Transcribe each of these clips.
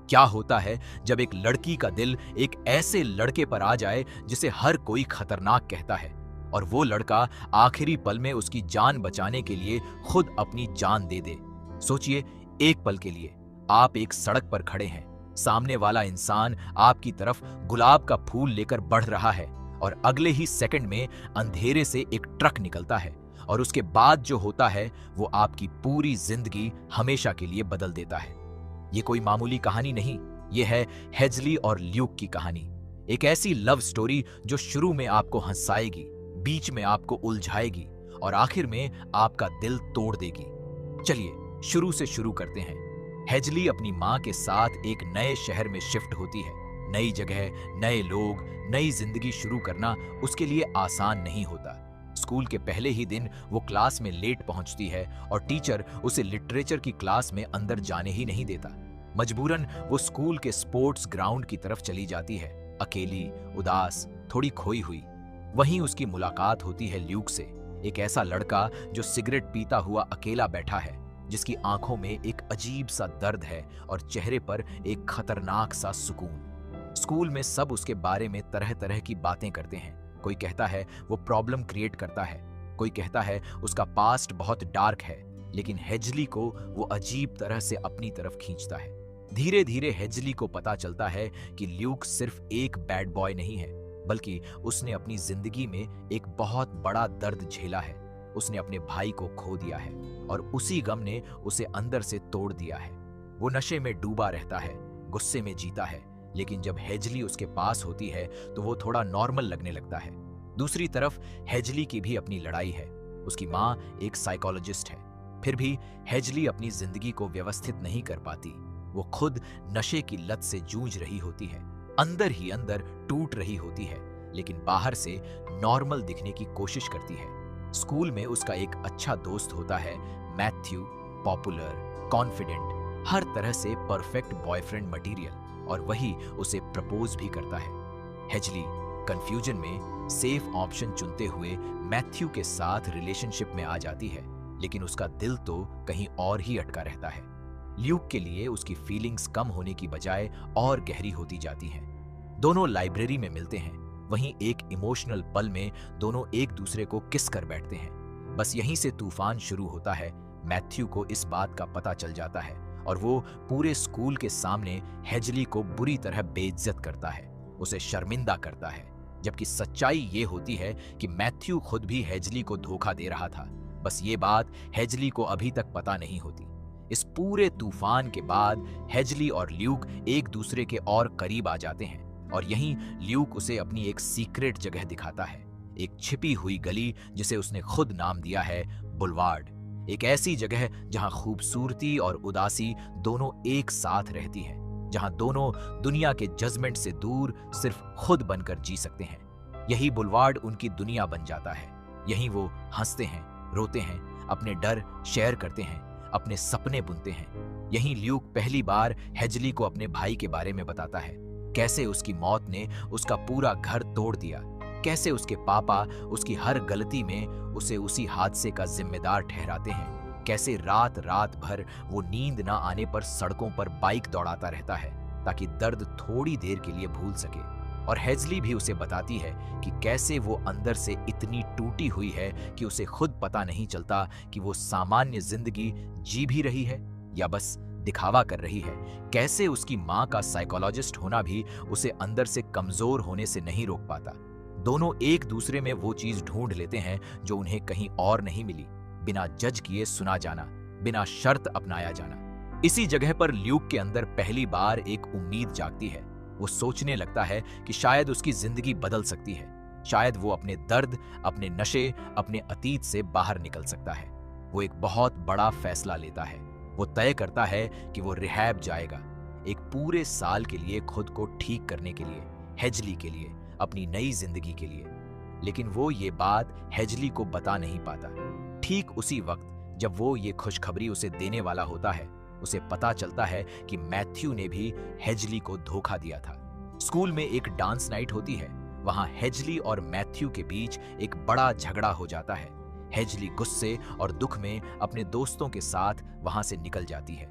क्या होता है जब एक लड़की का दिल एक ऐसे लड़के पर आ जाए जिसे हर कोई खतरनाक कहता है, और वो लड़का आखिरी पल में उसकी जान बचाने के लिए खुद अपनी जान दे दे। सोचिए, एक पल के लिए आप एक सड़क पर खड़े हैं, सामने वाला इंसान आपकी तरफ गुलाब का फूल लेकर बढ़ रहा है, और अगले ही सेकंड में अंधेरे से एक ट्रक निकलता है, और उसके बाद जो होता है वो आपकी पूरी जिंदगी हमेशा के लिए बदल देता है। ये कोई मामूली कहानी नहीं, ये है हेजली और ल्यूक की कहानी। एक ऐसी लव स्टोरी जो शुरू में आपको हंसाएगी, बीच में आपको उलझाएगी और आखिर में आपका दिल तोड़ देगी। चलिए शुरू से शुरू करते हैं। हेजली अपनी माँ के साथ एक नए शहर में शिफ्ट होती है। नई जगह, नए लोग, नई जिंदगी शुरू करना उसके लिए आसान नहीं होता। स्कूल के पहले ही दिन वो क्लास में लेट पहुंचती है और टीचर उसे लिटरेचर की क्लास में अंदर जाने ही नहीं देता। मजबूरन वो स्कूल के स्पोर्ट्स ग्राउंड की तरफ चली जाती है, अकेली, उदास, थोड़ी खोई हुई। वहीं उसकी मुलाकात होती है ल्यूक से, एक ऐसा लड़का जो सिगरेट पीता हुआ अकेला बैठा है, जिसकी आंखों में एक अजीब सा दर्द है और चेहरे पर एक खतरनाक सा सुकून। स्कूल में सब उसके बारे में तरह तरह की बातें करते हैं। कोई कहता है वो प्रॉब्लम क्रिएट करता है, कोई कहता है उसका पास्ट बहुत डार्क है, लेकिन हेजली को वो अजीब तरह से अपनी तरफ खींचता है। धीरे धीरे हेजली को पता चलता है कि ल्यूक सिर्फ एक बैड बॉय नहीं है, बल्कि उसने अपनी जिंदगी में एक बहुत बड़ा दर्द झेला है। उसने अपने भाई को खो दिया है और उसी गम ने उसे अंदर से तोड़ दिया है। वो नशे में डूबा रहता है, गुस्से में जीता है, लेकिन जब हेजली उसके पास होती है तो वो थोड़ा नॉर्मल लगने लगता है। दूसरी तरफ हेजली की भी अपनी लड़ाई है। उसकी माँ एक साइकोलॉजिस्ट है, फिर भी हेजली अपनी जिंदगी को व्यवस्थित नहीं कर पाती। वो खुद नशे की लत से जूझ रही होती है, अंदर ही अंदर टूट रही होती है, लेकिन बाहर से नॉर्मल दिखने की कोशिश करती है। स्कूल में उसका एक अच्छा दोस्त होता है, मैथ्यू, पॉपुलर, कॉन्फिडेंट, हर तरह से परफेक्ट बॉयफ्रेंड मटेरियल, और वही उसे प्रपोज भी करता है। हेजली कंफ्यूजन में सेफ ऑप्शन चुनते हुए मैथ्यू के साथ रिलेशनशिप में आ जाती है, लेकिन उसका दिल तो कहीं और ही अटका रहता है। ल्यूक के लिए उसकी फीलिंग्स कम होने की बजाय और गहरी होती जाती हैं। दोनों लाइब्रेरी में मिलते हैं, वहीं एक इमोशनल पल में दोनों एक दूसरे को किस कर बैठते हैं। बस यहीं से तूफान शुरू होता है। मैथ्यू को इस बात का पता चल जाता है और वो पूरे स्कूल के सामने हेजली को बुरी तरह बेइज्जत करता है, उसे शर्मिंदा करता है। जबकि सच्चाई ये होती है कि मैथ्यू खुद भी हेजली को धोखा दे रहा था, बस ये बात हेजली को अभी तक पता नहीं होती। इस पूरे तूफान के बाद हेजली और ल्यूक एक दूसरे के और करीब आ जाते हैं, और यहीं ल्यूक उसे अपनी एक सीक्रेट जगह दिखाता है, एक छिपी हुई गली जिसे उसने खुद नाम दिया है बुलवार्ड। एक ऐसी जगह जहां खूबसूरती और उदासी दोनों एक साथ रहती हैं, जहां दोनों दुनिया के जजमेंट से दूर सिर्फ खुद बनकर जी सकते हैं। यही बुलवार्ड उनकी दुनिया बन जाता है। यहीं वो हंसते हैं, रोते हैं, अपने डर शेयर करते हैं, अपने सपने बुनते हैं। यहीं ल्यूक पहली बार हेजली को अपने भाई के बारे में बताता है, कैसे उसकी मौत ने उसका पूरा घर तोड़ दिया, कैसे उसके पापा उसकी हर गलती में उसे उसी हादसे का जिम्मेदार ठहराते हैं, कैसे रात रात भर वो नींद ना आने पर सड़कों पर बाइक दौड़ाता रहता है ताकि दर्द थोड़ी देर के लिए भूल सके। और हेजली भी उसे बताती है कि कैसे वो अंदर से इतनी टूटी हुई है कि उसे खुद पता नहीं चलता कि वो सामान्य जिंदगी जी भी रही है या बस दिखावा कर रही है। कैसे उसकी माँ का साइकोलॉजिस्ट होना भी उसे अंदर से कमजोर होने से नहीं रोक पाता। दोनों एक दूसरे में वो चीज ढूंढ लेते हैं जो उन्हें कहीं और नहीं मिली, बिना जज किए सुना जाना, बिना शर्त अपनाया जाना। इसी जगह पर ल्यूक के अंदर पहली बार एक उम्मीद जागती है। वो सोचने लगता है कि शायद उसकी जिंदगी बदल सकती है, शायद वो अपने दर्द, अपने नशे, अपने अतीत से बाहर निकल सकता है। वो एक बहुत बड़ा फैसला लेता है। वो तय करता है कि वो रिहैब जाएगा, एक पूरे साल के लिए खुद को ठीक करने के लिए, हेजली के लिए, अपनी नई जिंदगी के लिए। लेकिन वो ये बात हेजली को बता नहीं पाता। ठीक उसी वक्त जब वो ये खुशखबरी उसे देने वाला होता है, उसे पता चलता है कि मैथ्यू ने भी हेजली को धोखा दिया था। स्कूल में एक डांस नाइट होती है। वहां हेजली और मैथ्यू के बीच एक बड़ा झगड़ा हो जाता है। हेजली गुस्से और दुख में अपने दोस्तों के साथ वहां से निकल जाती है।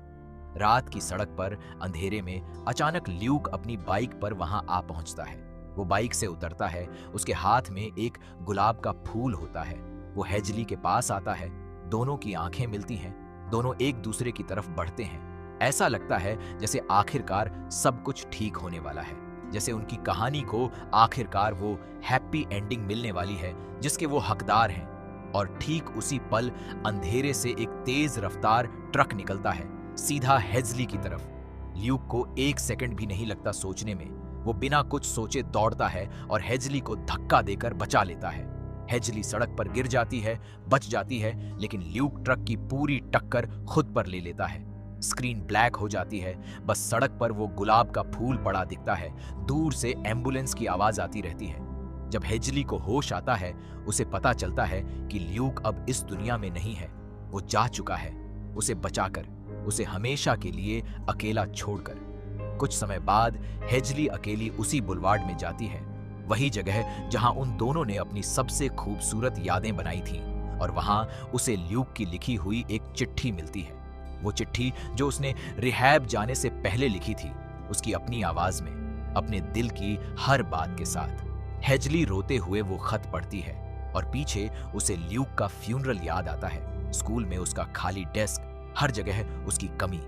रात की सड़क पर अंधेरे में अचानक ल्यूक अपनी बाइक पर वहां आ पहुंचता है। वो बाइक से उतरता है, उसके हाथ में एक गुलाब का फूल होता है। वो हेजली के पास आता है, दोनों की आंखें मिलती हैं, दोनों एक दूसरे की तरफ बढ़ते हैं। ऐसा लगता है जैसे आखिरकार सब कुछ ठीक होने वाला है, जैसे उनकी कहानी को आखिरकार वो हैप्पी एंडिंग मिलने वाली है जिसके वो हकदार हैं। और ठीक उसी पल अंधेरे से एक तेज रफ्तार ट्रक निकलता है, सीधा हेजली की तरफ। ल्यूक को एक सेकंड भी नहीं लगता सोचने में। वो बिना कुछ सोचे दौड़ता है और हेजली को धक्का देकर बचा लेता है। हेजली सड़क पर गिर जाती है, बच जाती है, लेकिन ल्यूक ट्रक की पूरी टक्कर खुद पर ले लेता है। स्क्रीन ब्लैक हो जाती है, बस सड़क पर वो गुलाब का फूल पड़ा दिखता है। दूर से एम्बुलेंस की आवाज आती रहती है। जब हेजली को होश आता है, उसे पता चलता है कि ल्यूक अब इस दुनिया में नहीं है। वो जा चुका है, उसे बचाकर, उसे हमेशा के लिए अकेला छोड़कर। कुछ समय बाद हेजली अकेली उसी बुलवार्ड में जाती है, वही जगह जहां उन दोनों ने अपनी सबसे खूबसूरत यादें बनाई थीं। और वहां उसे ल्यूक की लिखी हुई एक चिट्ठी मिलती है। वो चिट्ठी जो उसने रिहैब जाने से पहले लिखी थी, उसकी अपनी आवाज में, अपने दिल की हर बात के साथ। हेजली रोते हुए वो खत पढ़ती है और पीछे उसे ल्यूक का फ्यूनरल याद आता है। स्कूल में उसका खाली डेस्क, हर जगह उसकी कमी।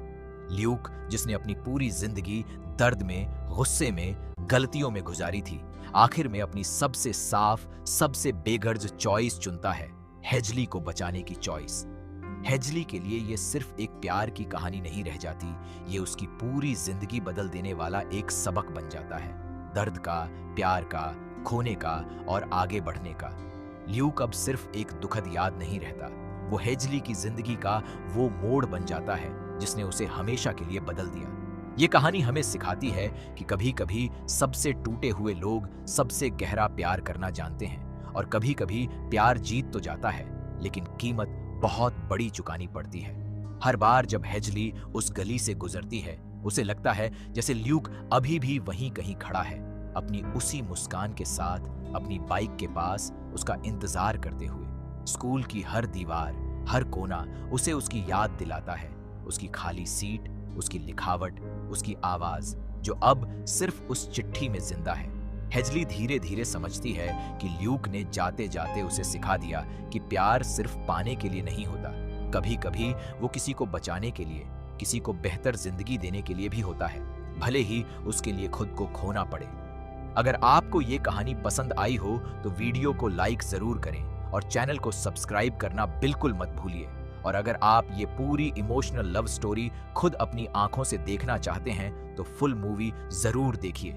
ल्यूक जिसने अपनी पूरी जिंदगी दर्द में, गुस्से में, गलतियों में गुजारी थी, आखिर में अपनी सबसे साफ, सबसे बेगर्ज चॉइस चुनता है, हेजली को बचाने की चॉइस। हेजली के लिए ये सिर्फ एक प्यार की कहानी नहीं रह जाती, ये उसकी पूरी जिंदगी बदल देने वाला एक सबक बन जाता है। दर्द का, प्यार का, खोने का और आगे बढ़ने का। ल्यूक अब सिर्फ एक दुखद याद नहीं रहता, वो हेजली की जिंदगी का वो मोड़ बन जाता है जिसने उसे हमेशा के लिए बदल दिया। ये कहानी हमें सिखाती है कि कभी कभी सबसे टूटे हुए लोग सबसे गहरा प्यार करना जानते हैं, और कभी कभी प्यार जीत तो जाता है, लेकिन कीमत बहुत बड़ी चुकानी पड़ती है। हर बार जब हेजली उस गली से गुजरती है, उसे लगता है जैसे ल्यूक अभी भी वहीं कहीं खड़ा है, अपनी उसी मुस्कान के साथ, अपनी बाइक के पास, उसका इंतजार करते हुए। स्कूल की हर दीवार, हर कोना उसे उसकी याद दिलाता है, उसकी खाली सीट, उसकी लिखावट, उसकी आवाज, जो अब सिर्फ उस चिट्ठी में जिंदा है। हेजली धीरे धीरे समझती है कि ल्यूक ने जाते जाते उसे सिखा दिया कि प्यार सिर्फ पाने के लिए नहीं होता, कभी कभी वो किसी को बचाने के लिए, किसी को बेहतर जिंदगी देने के लिए भी होता है, भले ही उसके लिए खुद को खोना पड़े। अगर आपको ये कहानी पसंद आई हो तो वीडियो को लाइक जरूर करें और चैनल को सब्सक्राइब करना बिल्कुल मत भूलिए। और अगर आप ये पूरी इमोशनल लव स्टोरी खुद अपनी आंखों से देखना चाहते हैं तो फुल मूवी जरूर देखिए।